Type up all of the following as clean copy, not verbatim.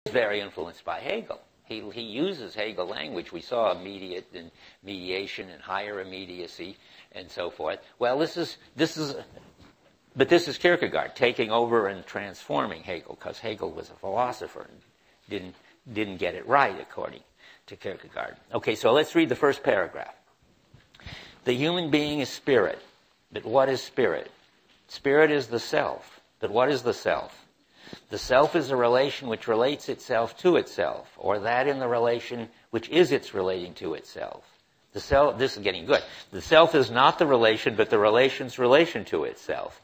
very influenced by Hegel. He uses Hegel language. We saw immediate and mediation and higher immediacy and so forth. Well, this is Kierkegaard taking over and transforming Hegel, because Hegel was a philosopher and didn't get it right according to Kierkegaard. Okay, so let's read the first paragraph. The human being is spirit, but what is spirit? Spirit is the self, but what is the self? The self is a relation which relates itself to itself, or that in the relation which is its relating to itself. The self, this is getting good. The self is not the relation, but the relation's relation to itself.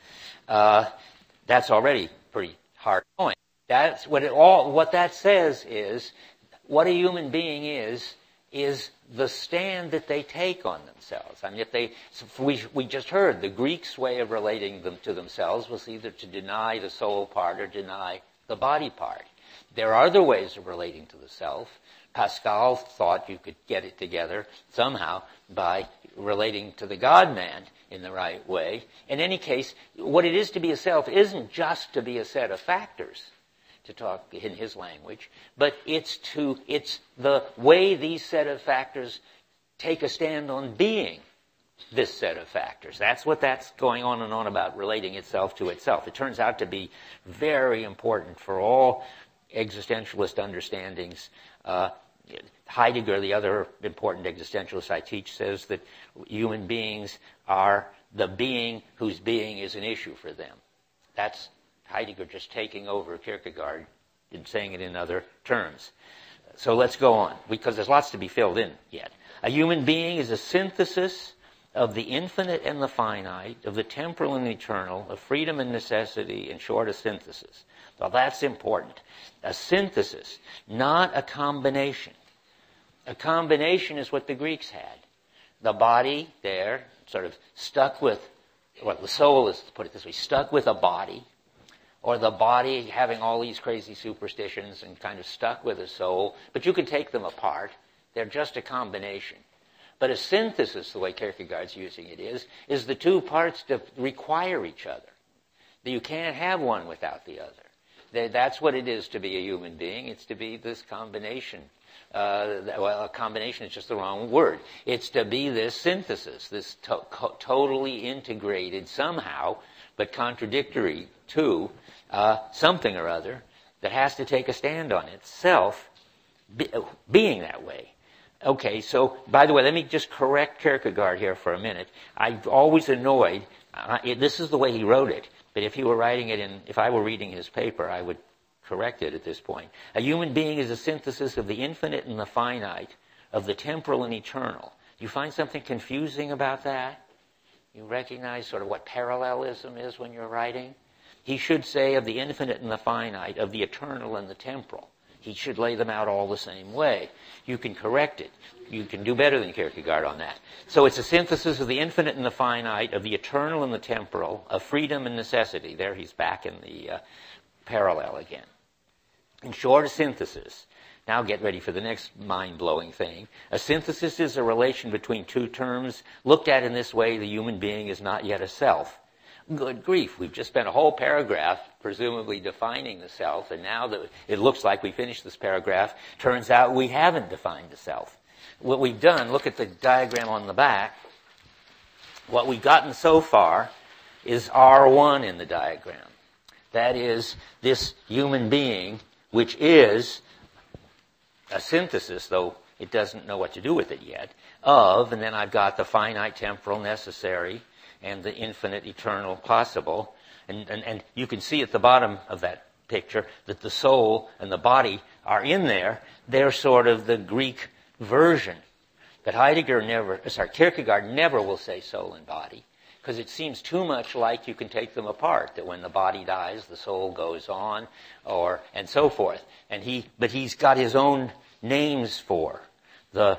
That's already pretty hard point. That's what that says is, what a human being is the stand that they take on themselves. I mean, we just heard the Greeks' way of relating them to themselves was either to deny the soul part or deny the body part. There are other ways of relating to the self. Pascal thought you could get it together somehow by relating to the God-man in the right way. In any case, what it is to be a self isn't just to be a set of factors, to talk in his language, but it's the way these set of factors take a stand on being this set of factors. That's what that's going on and on about, relating itself to itself. It turns out to be very important for all existentialist understandings. Heidegger, the other important existentialist I teach, says that human beings are the being whose being is an issue for them. That's Heidegger just taking over Kierkegaard and saying it in other terms. So let's go on, because there's lots to be filled in yet. A human being is a synthesis of the infinite and the finite, of the temporal and the eternal, of freedom and necessity, in short, a synthesis. Well, that's important. A synthesis, not a combination. A combination is what the Greeks had. The body there, sort of stuck with, well, the soul is, to put it this way, stuck with a body, or the body having all these crazy superstitions and kind of stuck with a soul, but you can take them apart. They're just a combination. But a synthesis, the way Kierkegaard's using it is the two parts that require each other. You can't have one without the other. That's what it is to be a human being. It's to be this combination. Well, a combination is just the wrong word. It's to be this synthesis, this totally integrated somehow, but contradictory to something or other that has to take a stand on itself, being that way. Okay, so, by the way, let me just correct Kierkegaard here for a minute. I've always annoyed, this is the way he wrote it, but if I were reading his paper, I would correct it at this point. A human being is a synthesis of the infinite and the finite, of the temporal and eternal. Do you find something confusing about that? You recognize sort of what parallelism is when you're writing? He should say of the infinite and the finite, of the eternal and the temporal. He should lay them out all the same way. You can correct it. You can do better than Kierkegaard on that. So it's a synthesis of the infinite and the finite, of the eternal and the temporal, of freedom and necessity. There he's back in the parallel again. In short, a synthesis. Now get ready for the next mind-blowing thing. A synthesis is a relation between two terms. Looked at in this way, the human being is not yet a self. Good grief, we've just spent a whole paragraph presumably defining the self, and now that it looks like we finished this paragraph, turns out we haven't defined the self. What we've done, look at the diagram on the back, what we've gotten so far is R1 in the diagram. That is, this human being, which is a synthesis, though it doesn't know what to do with it yet, of, and then I've got the finite temporal necessary, and the infinite, eternal, possible. And you can see at the bottom of that picture that the soul and the body are in there. They're sort of the Greek version. But Kierkegaard never will say soul and body, because it seems too much like you can take them apart, that when the body dies, the soul goes on, and so forth. But he's got his own names for the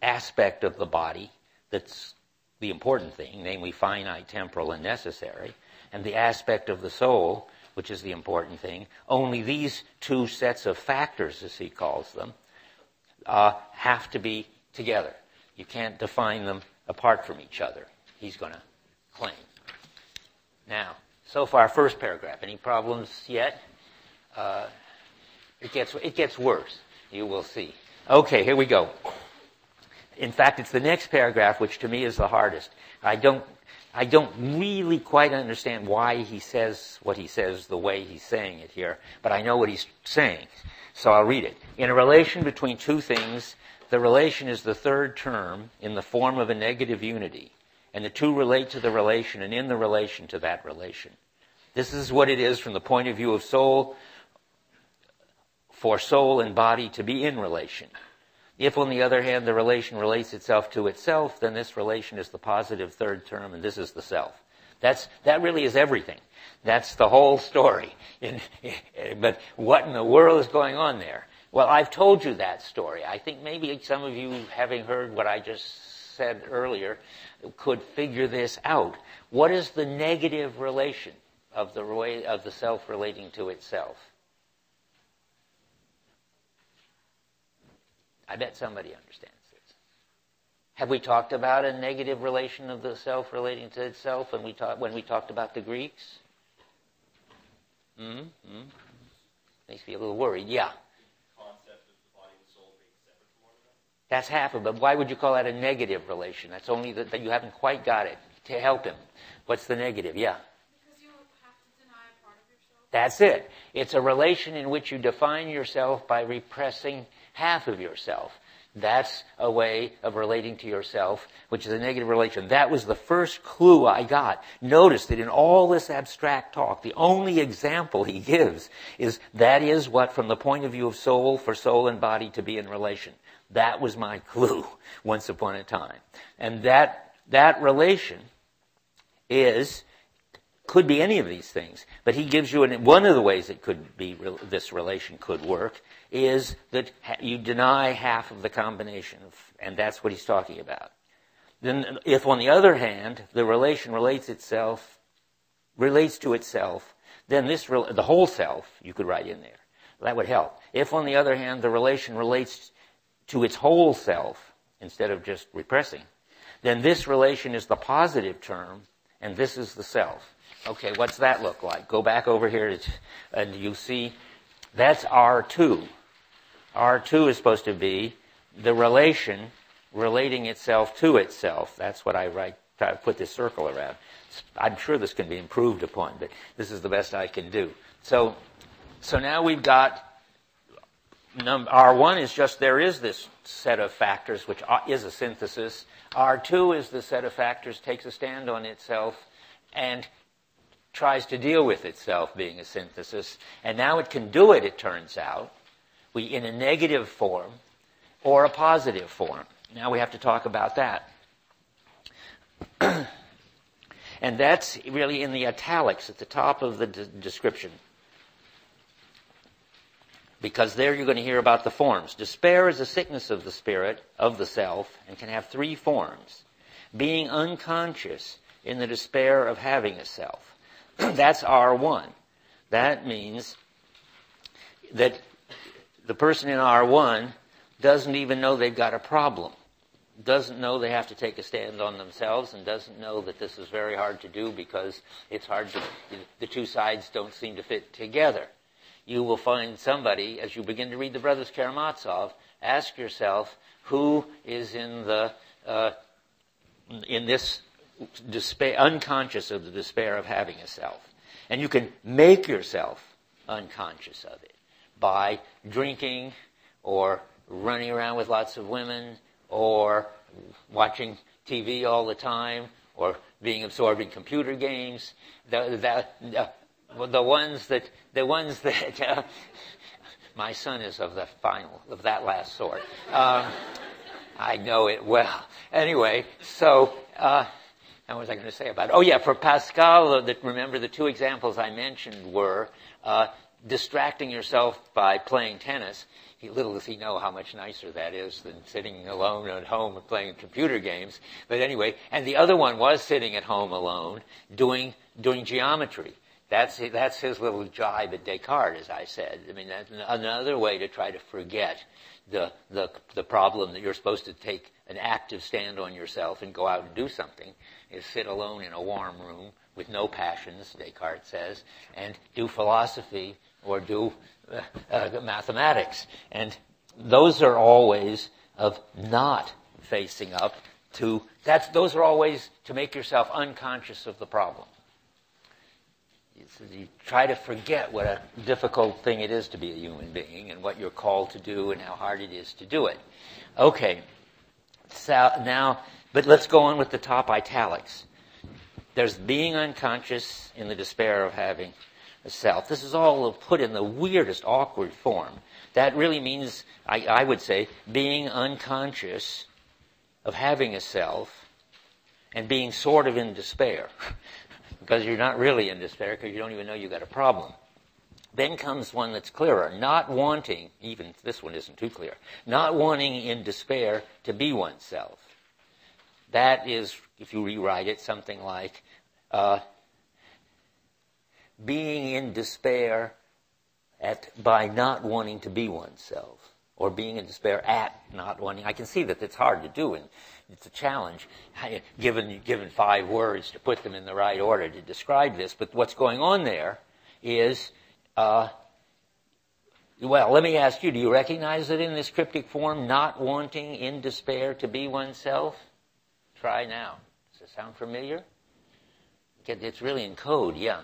aspect of the body that's the important thing, namely finite, temporal, and necessary, and the aspect of the soul, which is the important thing. Only these two sets of factors, as he calls them, have to be together. You can't define them apart from each other, he's going to claim. Now, so far, first paragraph. Any problems yet? It gets worse. You will see. Okay, here we go. In fact, it's the next paragraph which to me is the hardest. I don't really quite understand why he says what he says the way he's saying it here, but I know what he's saying. So I'll read it. In a relation between two things, the relation is the third term in the form of a negative unity, and the two relate to the relation and in the relation to that relation. This is what it is from the point of view of soul, for soul and body to be in relation. If, on the other hand, the relation relates itself to itself, then this relation is the positive third term, and this is the self. That really is everything. That's the whole story. But what in the world is going on there? Well, I've told you that story. I think maybe some of you, having heard what I just said earlier, could figure this out. What is the negative relation of the self relating to itself? I bet somebody understands this. Have we talked about a negative relation of the self relating to itself when we talked about the Greeks? Makes me a little worried. Yeah. Concept of the body and soul being separate from one another? That's half of it. But why would you call that a negative relation? That's only that you haven't quite got it. To help him. What's the negative? Yeah. Because you have to deny a part of yourself. That's it. It's a relation in which you define yourself by repressing half of yourself. That's a way of relating to yourself, which is a negative relation. That was the first clue I got. Notice that in all this abstract talk, the only example he gives is that is what, from the point of view of soul, for soul and body to be in relation. That was my clue once upon a time. And that relation could be any of these things, but he gives you one of the ways it could be, this relation could work, is that you deny half of the combination, and that's what he's talking about. Then, if on the other hand, the relation relates to itself, then the whole self, you could write in there. That would help. If on the other hand, the relation relates to its whole self, instead of just repressing, then this relation is the positive term, and this is the self. Okay, what's that look like? Go back over here, and you see that's R2. R2 is supposed to be the relation relating itself to itself. That's what I try to put this circle around. I'm sure this can be improved upon, but this is the best I can do. So now we've got R1 is just there is this set of factors which is a synthesis. R2 is the set of factors takes a stand on itself and tries to deal with itself being a synthesis. And now it can do it, it turns out, in a negative form or a positive form. Now we have to talk about that. And that's really in the italics at the top of the description. Because there you're going to hear about the forms. Despair is a sickness of the spirit, of the self, and can have three forms. Being unconscious in the despair of having a self. That's R1. That means that the person in R1 doesn't even know they've got a problem. Doesn't know they have to take a stand on themselves, and doesn't know that this is very hard to do because it's hard the two sides don't seem to fit together. You will find somebody, as you begin to read the Brothers Karamazov, ask yourself, who is in this despair, unconscious of the despair of having a self. And you can make yourself unconscious of it by drinking or running around with lots of women or watching TV all the time or being absorbed in computer games. The ones that my son is of that last sort. I know it well. Anyway, so what was I going to say about it? Oh yeah, for Pascal, remember the two examples I mentioned were distracting yourself by playing tennis. Little does he know how much nicer that is than sitting alone at home and playing computer games. But anyway, and the other one was sitting at home alone doing geometry. That's his little jibe at Descartes, as I said. I mean, that's another way to try to forget the problem that you're supposed to take an active stand on yourself and go out and do something, is sit alone in a warm room with no passions, Descartes says, and do philosophy or do mathematics. And those are always of not facing up to, those are always to make yourself unconscious of the problem. You try to forget what a difficult thing it is to be a human being and what you're called to do and how hard it is to do it. Okay, so now, but let's go on with the top italics. There's being unconscious in the despair of having a self. This is all put in the weirdest, awkward form. That really means, I would say, being unconscious of having a self and being sort of in despair. Because you're not really in despair because you don't even know you've got a problem. Then comes one that's clearer. Not wanting, even this one isn't too clear, not wanting in despair to be oneself. That is, if you rewrite it, something like being in despair by not wanting to be oneself. Or being in despair at not wanting. I can see that it's hard to do, and it's a challenge, given 5 words to put them in the right order to describe this. But what's going on there is, well, let me ask you, do you recognize it in this cryptic form, not wanting in despair to be oneself? Try now. Does it sound familiar? It's really in code, yeah.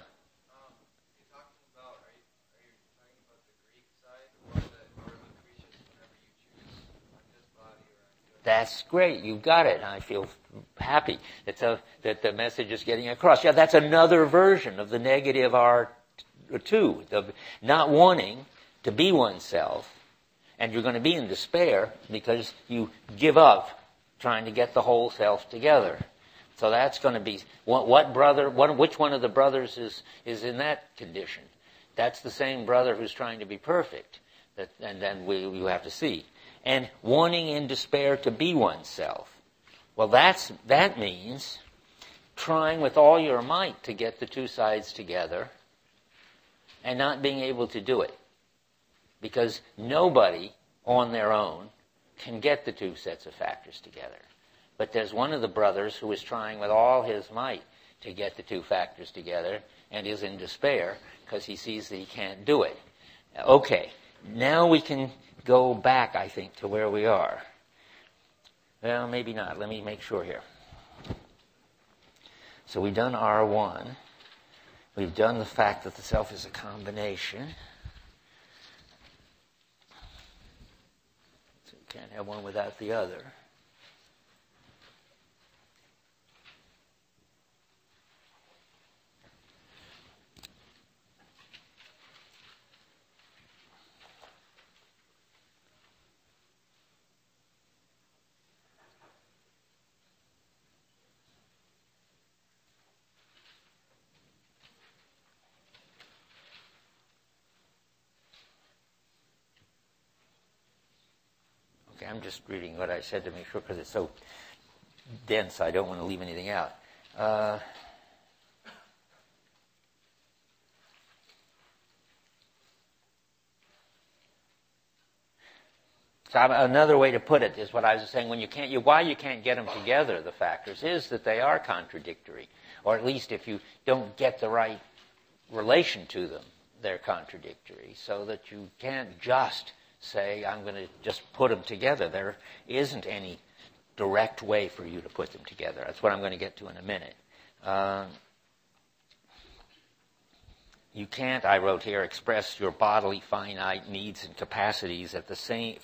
That's great. You've got it. I feel happy that the message is getting across. Yeah, that's another version of the negative R2, the not wanting to be oneself, and you're going to be in despair because you give up trying to get the whole self together. So that's going to be which one of the brothers is in that condition? That's the same brother who's trying to be perfect. And then we have to see. And wanting in despair to be oneself. Well, that means trying with all your might to get the two sides together and not being able to do it. Because nobody on their own can get the two sets of factors together. But there's one of the brothers who is trying with all his might to get the two factors together and is in despair because he sees that he can't do it. Okay, now we can go back, I think, to where we are. Well, maybe not. Let me make sure here. So we've done R1. We've done the fact that the self is a combination. So you can't have one without the other. Okay, I'm just reading what I said to make sure because it's so dense I don't want to leave anything out. So another way to put it is what I was saying, why you can't get them together, the factors, is that they are contradictory. Or at least if you don't get the right relation to them, they're contradictory. So that you can't just say, I'm going to just put them together. There isn't any direct way for you to put them together. That's what I'm going to get to in a minute. You can't, I wrote here, express your bodily finite needs and capacities at the same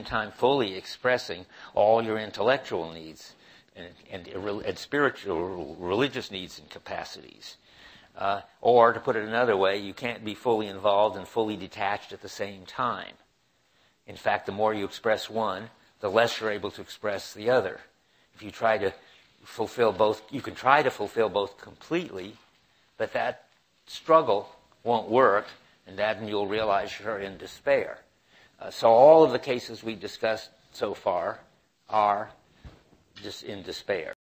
time fully expressing all your intellectual needs and spiritual, religious needs and capacities. Or, to put it another way, you can't be fully involved and fully detached at the same time. In fact, the more you express one, the less you're able to express the other. If you try to fulfill both, you can try to fulfill both completely, but that struggle won't work, and then you'll realize you're in despair. So all of the cases we discussed so far are just in despair.